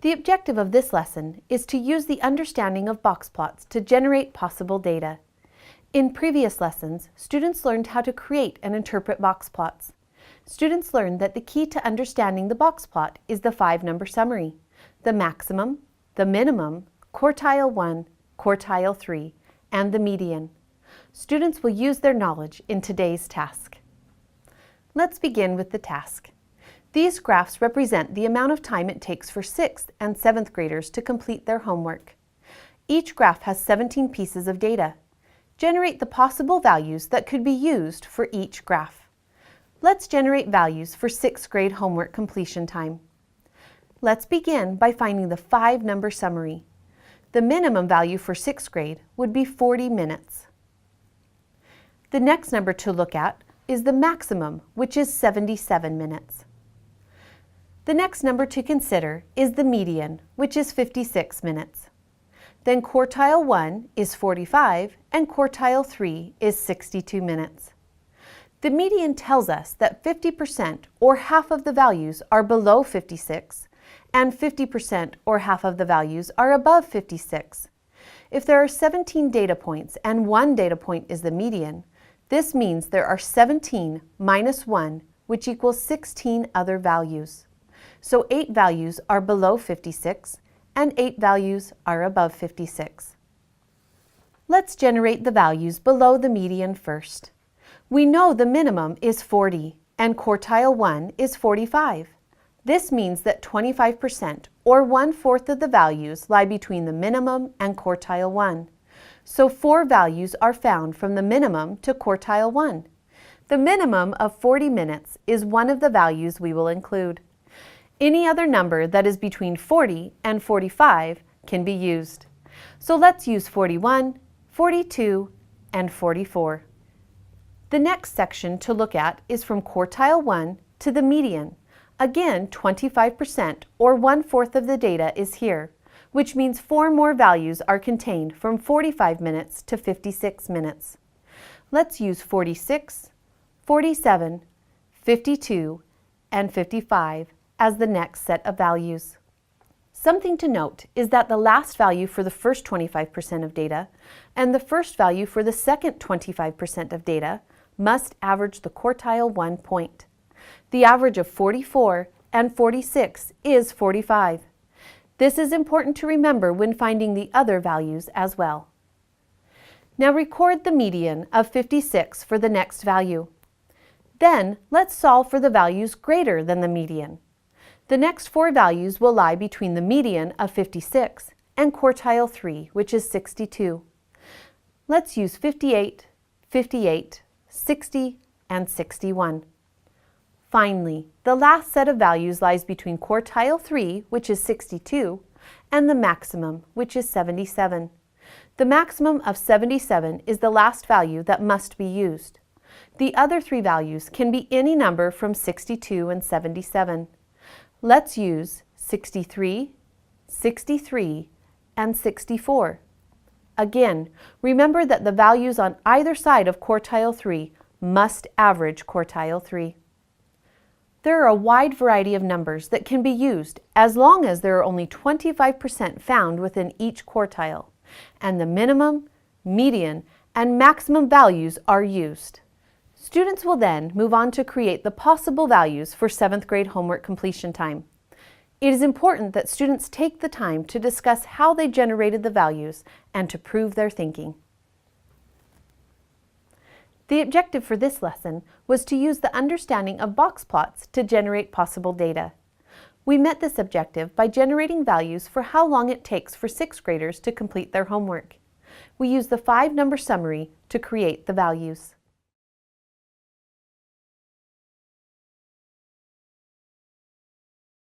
The objective of this lesson is to use the understanding of box plots to generate possible data. In previous lessons, students learned how to create and interpret box plots. Students learned that the key to understanding the box plot is the 5-number summary: the maximum, the minimum, quartile 1, quartile 3, and the median. Students will use their knowledge in today's task. Let's begin with the task. These graphs represent the amount of time it takes for 6th and 7th graders to complete their homework. Each graph has 17 pieces of data. Generate the possible values that could be used for each graph. Let's generate values for 6th grade homework completion time. Let's begin by finding the 5-number summary. The minimum value for 6th grade would be 40 minutes. The next number to look at is the maximum, which is 77 minutes. The next number to consider is the median, which is 56 minutes. Then quartile 1 is 45 and quartile 3 is 62 minutes. The median tells us that 50% or half of the values are below 56 and 50% or half of the values are above 56. If there are 17 data points and 1 data point is the median, this means there are 17 minus 1, which equals 16 other values. So 8 values are below 56 and 8 values are above 56. Let's generate the values below the median first. We know the minimum is 40 and quartile 1 is 45. This means that 25% or 1/4 of the values lie between the minimum and quartile 1. So 4 values are found from the minimum to quartile 1. The minimum of 40 minutes is one of the values we will include. Any other number that is between 40 and 45 can be used. So let's use 41, 42, and 44. The next section to look at is from quartile 1 to the median. Again, 25% or 1/4 of the data is here, which means 4 more values are contained from 45 minutes to 56 minutes. Let's use 46, 47, 52, and 55 as the next set of values. Something to note is that the last value for the first 25% of data and the first value for the second 25% of data must average the quartile 1 point. The average of 44 and 46 is 45. This is important to remember when finding the other values as well. Now record the median of 56 for the next value. Then let's solve for the values greater than the median. The next 4 values will lie between the median of 56 and quartile 3, which is 62. Let's use 58, 58, 60, and 61. Finally, the last set of values lies between quartile 3, which is 62, and the maximum, which is 77. The maximum of 77 is the last value that must be used. The other 3 values can be any number from 62 and 77. Let's use 63, 63, and 64. Again, remember that the values on either side of quartile 3 must average quartile 3. There are a wide variety of numbers that can be used as long as there are only 25% found within each quartile, and the minimum, median, and maximum values are used. Students will then move on to create the possible values for 7th grade homework completion time. It is important that students take the time to discuss how they generated the values and to prove their thinking. The objective for this lesson was to use the understanding of box plots to generate possible data. We met this objective by generating values for how long it takes for 6th graders to complete their homework. We used the 5-number summary to create the values.